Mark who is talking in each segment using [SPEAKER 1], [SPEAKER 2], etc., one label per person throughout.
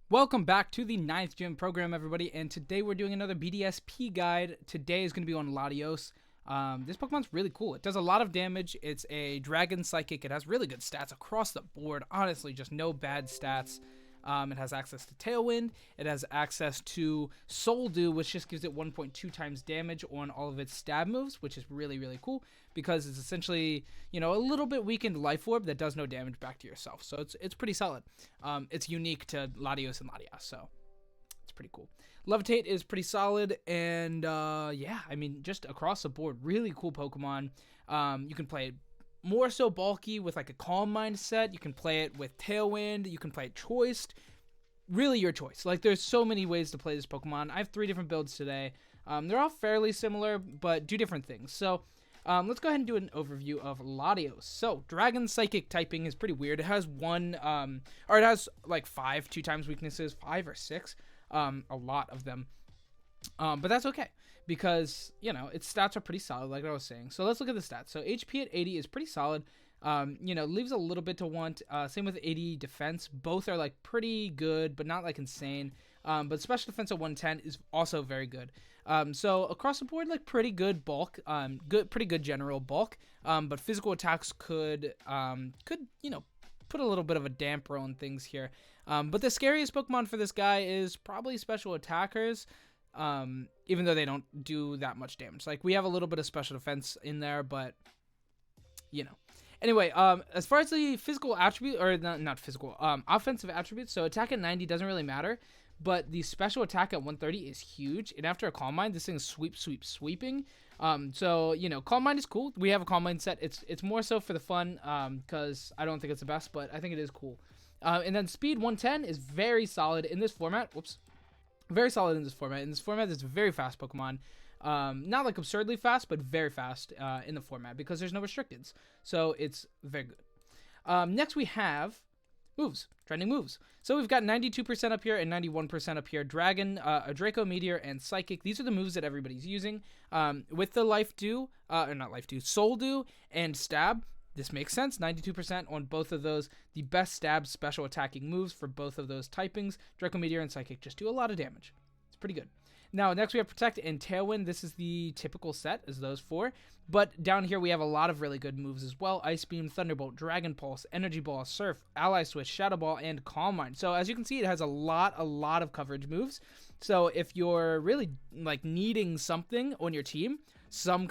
[SPEAKER 1] Welcome back to the 9th Gym program, everybody, and today we're doing another BDSP guide. Today is going to be on Latios. This Pokemon's really cool. It does a lot of damage. It's a Dragon Psychic. It has really good stats across the board. Honestly, just no bad stats. It has access to Tailwind. It has access to Soul Dew, which just gives it 1.2 times damage on all of its stab moves, which is really, really cool because it's essentially, a little bit weakened Life Orb that does no damage back to yourself. So it's pretty solid. It's unique to Latios and Latias, so it's pretty cool. Levitate is pretty solid, and just across the board, really cool Pokemon. You can play it more so bulky with like a calm mindset. You can play it with Tailwind. You can play it choiced. Really your choice. Like, there's so many ways to play this Pokemon. I have 3 different builds today. They're all fairly similar, but do different things. So let's go ahead and do an overview of Latios. So Dragon Psychic typing is pretty weird. It has it has like 5 2x weaknesses, 5 or 6, a lot of them. But that's okay because, its stats are pretty solid, like I was saying. So let's look at the stats. So HP at 80 is pretty solid. Leaves a little bit to want. Same with 80 defense. Both are like pretty good, but not like insane. But special defense at 110 is also very good. So across the board, like pretty good bulk. Pretty good general bulk. But physical attacks could put a little bit of a damper on things here. But the scariest Pokemon for this guy is probably special attackers. Even though they don't do that much damage. Like, we have a little bit of special defense in there, but Anyway, as far as the physical attribute, or not physical, offensive attributes, so attack at 90 doesn't really matter, but the special attack at 130 is huge, and after a Calm Mind, this thing is sweeping. Calm Mind is cool. We have a Calm Mind set. It's more so for the fun, because I don't think it's the best, but I think it is cool. And then speed 110 is very solid in this format. Very solid in this format. In this format, it's a very fast Pokemon. Not like absurdly fast, but very fast in the format because there's no restricteds. So it's very good. Next we have moves, trending moves. So we've got 92% up here and 91% up here. Dragon, a Draco Meteor, and Psychic. These are the moves that everybody's using. With the Soul Dew and Stab. This makes sense. 92% on both of those. The best stab special attacking moves for both of those typings. Draco Meteor and Psychic just do a lot of damage. It's pretty good. Now, next we have Protect and Tailwind. This is the typical set as those 4. But down here we have a lot of really good moves as well. Ice Beam, Thunderbolt, Dragon Pulse, Energy Ball, Surf, Ally Switch, Shadow Ball, and Calm Mind. So as you can see, it has a lot of coverage moves. So if you're really like needing something on your team, some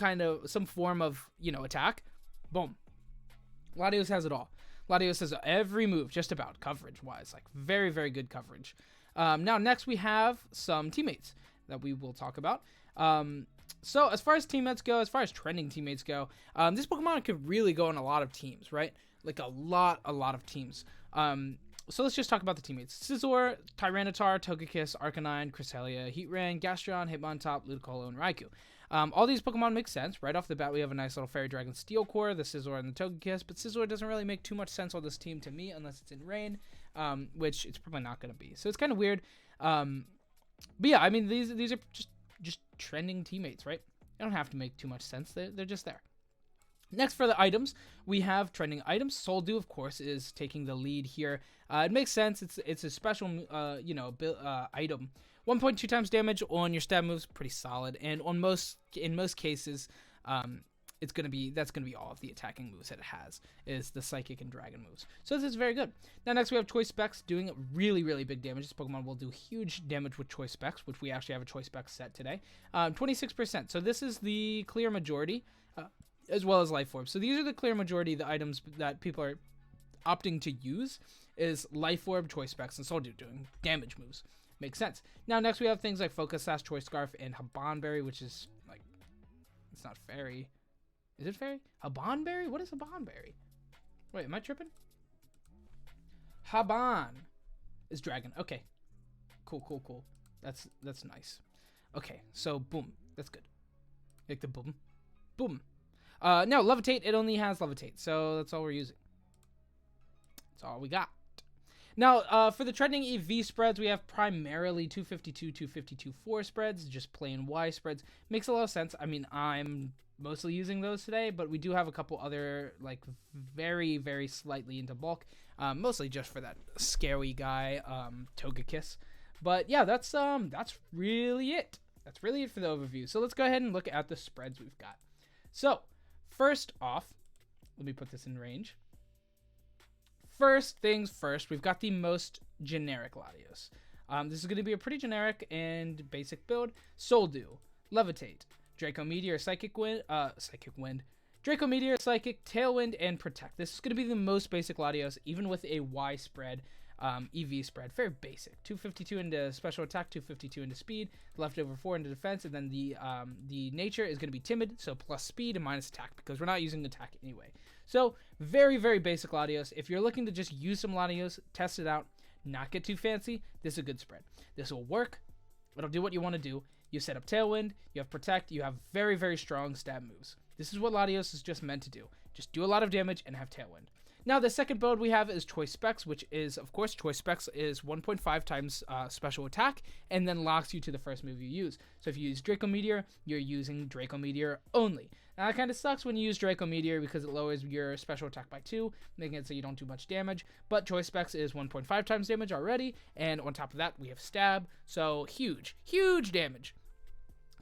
[SPEAKER 1] form of, attack, boom. Latios has it all. Latios has every move, just about, coverage-wise. Like, very, very good coverage. Now, next we have some teammates that we will talk about. So, as far as teammates go, as far as trending teammates go, this Pokemon could really go in a lot of teams, right? Like, a lot of teams. So, let's just talk about the teammates. Scizor, Tyranitar, Togekiss, Arcanine, Cresselia, Heatran, Gastron, Hitmontop, Ludicolo, and Raikou. All these Pokemon make sense. Right off the bat, we have a nice little Fairy Dragon Steel Core, the Scizor, and the Togekiss, but Scizor doesn't really make too much sense on this team to me unless it's in rain, which it's probably not going to be. So it's kind of weird. But yeah, I mean, these are just trending teammates, right? They don't have to make too much sense. They're just there. Next, for the items, we have trending items. Soul Dew, of course, is taking the lead here. It makes sense. It's a special, item. 1.2 times damage on your stab moves, pretty solid. And in most cases, that's gonna be all of the attacking moves that it has is the Psychic and Dragon moves. So this is very good. Now next we have Choice Specs doing really, really big damage. This Pokemon will do huge damage with Choice Specs, which we actually have a Choice Specs set today. 26%. So this is the clear majority, as well as Life Orb. So these are the clear majority of the items that people are opting to use is Life Orb, Choice Specs, and Soul Dew doing damage moves. Makes sense. Now, next we have things like Focus Sash, Choice Scarf, and Habanberry, which is, like, it's not fairy. Is it fairy? Habanberry? What is Habanberry? Wait, am I tripping? Haban is dragon. Okay. Cool. That's nice. Okay, so, boom. That's good. Like the boom. Boom. Now, Levitate, it only has Levitate, so that's all we're using. That's all we got. Now, for the trending EV spreads, we have primarily 252, 252, 4 spreads, just plain Y spreads. Makes a lot of sense. I mean, I'm mostly using those today, but we do have a couple other, like, very, very slightly into bulk. mostly just for that scary guy, Togekiss. But yeah, that's really it. That's really it for the overview. So let's go ahead and look at the spreads we've got. So first off, let me put this in range. First things first, we've got the most generic Latios. This is going to be a pretty generic and basic build. Soldew, Levitate, Draco Meteor, Psychic Wind, Draco Meteor, Psychic, Tailwind, and Protect. This is going to be the most basic Latios, even with a Y spread, EV spread. Very basic. 252 into special attack, 252 into speed, leftover 4 into defense, and then the nature is going to be timid, so plus speed and minus attack, because we're not using attack anyway. So very, very basic Latios. If you're looking to just use some Latios, test it out, not get too fancy, this is a good spread. This will work. It'll do what you want to do. You set up Tailwind, you have Protect, you have very, very strong stab moves. This is what Latios is just meant to do. Just do a lot of damage and have Tailwind. Now, the second build we have is Choice Specs, which is, of course, Choice Specs is 1.5 times special attack, and then locks you to the first move you use. So if you use Draco Meteor, you're using Draco Meteor only. Now, that kind of sucks when you use Draco Meteor because it lowers your special attack by 2, making it so you don't do much damage. But Choice Specs is 1.5 times damage already, and on top of that, we have Stab. So huge, huge damage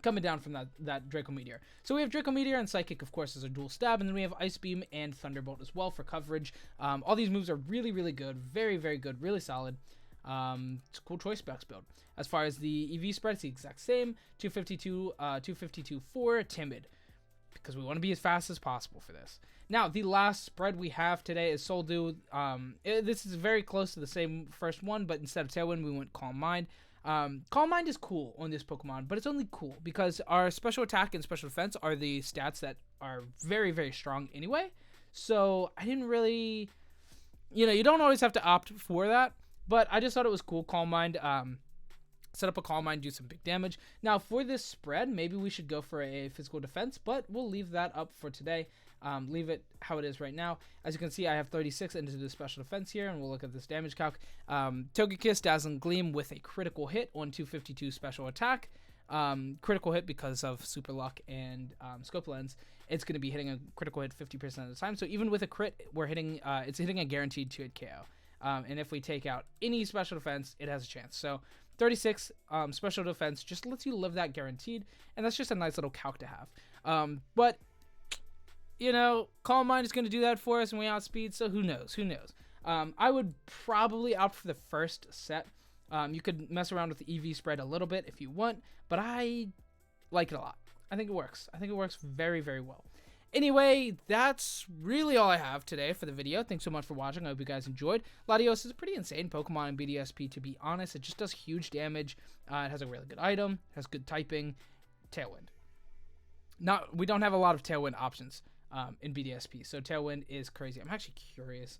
[SPEAKER 1] coming down from that Draco Meteor. So we have Draco Meteor and Psychic, of course, as a dual stab, and then we have Ice Beam and Thunderbolt as well for coverage. All these moves are really, really good. Very, very good. Really solid. It's a cool Choice Specs build. As far as the EV spread, it's the exact same. 252 for Timid, because we want to be as fast as possible for this. Now, the last spread we have today is Soldew. This is very close to the same first one, but instead of Tailwind, we went Calm Mind. Calm Mind is cool on this Pokemon, but it's only cool because our special attack and special defense are the stats that are very, very strong anyway. So I didn't really, you don't always have to opt for that, but I just thought it was cool. Calm Mind, set up a Calm Mind, do some big damage. Now for this spread, maybe we should go for a physical defense, but we'll leave that up for today. Leave it how it is right now. As you can see, I have 36 into the special defense here, and we'll look at this damage calc. Togekiss, Dazzling Gleam with a critical hit on 252 special attack. Critical hit because of Super Luck and Scope Lens. It's going to be hitting a critical hit 50% of the time. So even with a crit, we're hitting. It's hitting a guaranteed 2-hit KO. And if we take out any special defense, it has a chance. So 36 special defense just lets you live that guaranteed, and that's just a nice little calc to have. But Calm Mind is going to do that for us, and we outspeed, so who knows? I would probably opt for the first set. You could mess around with the EV spread a little bit if you want, but I like it a lot. I think it works. I think it works very, very well. Anyway, that's really all I have today for the video. Thanks so much for watching. I hope you guys enjoyed. Latios is a pretty insane Pokemon in BDSP, to be honest. It just does huge damage. It has a really good item. It has good typing. Tailwind. We don't have a lot of Tailwind options in BDSP, so Tailwind is crazy. I'm actually curious.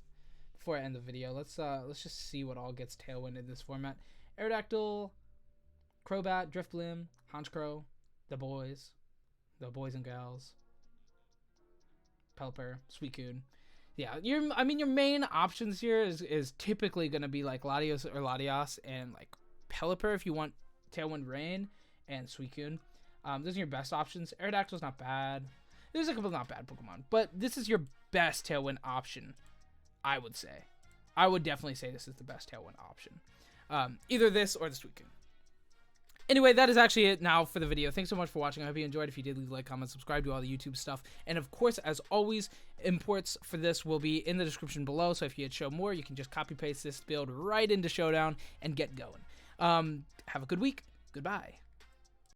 [SPEAKER 1] Before I end the video, let's just see what all gets Tailwind in this format. Aerodactyl, Crobat, Driftblim, Honchkrow, the boys and gals, Pelipper, Suicune. Yeah, your main options here is typically gonna be like Latios or Latias and like Pelipper if you want Tailwind Rain and Suicune. Those are your best options. Aerodactyl's not bad. There's a couple not bad Pokemon, but this is your best Tailwind option, I would say. I would definitely say this is the best Tailwind option. Either this or the Suicune. Anyway, that is actually it now for the video. Thanks so much for watching. I hope you enjoyed. If you did, leave a like, comment, subscribe, do all the YouTube stuff. And of course, as always, imports for this will be in the description below. So if you had show more, you can just copy paste this build right into Showdown and get going. Have a good week. Goodbye.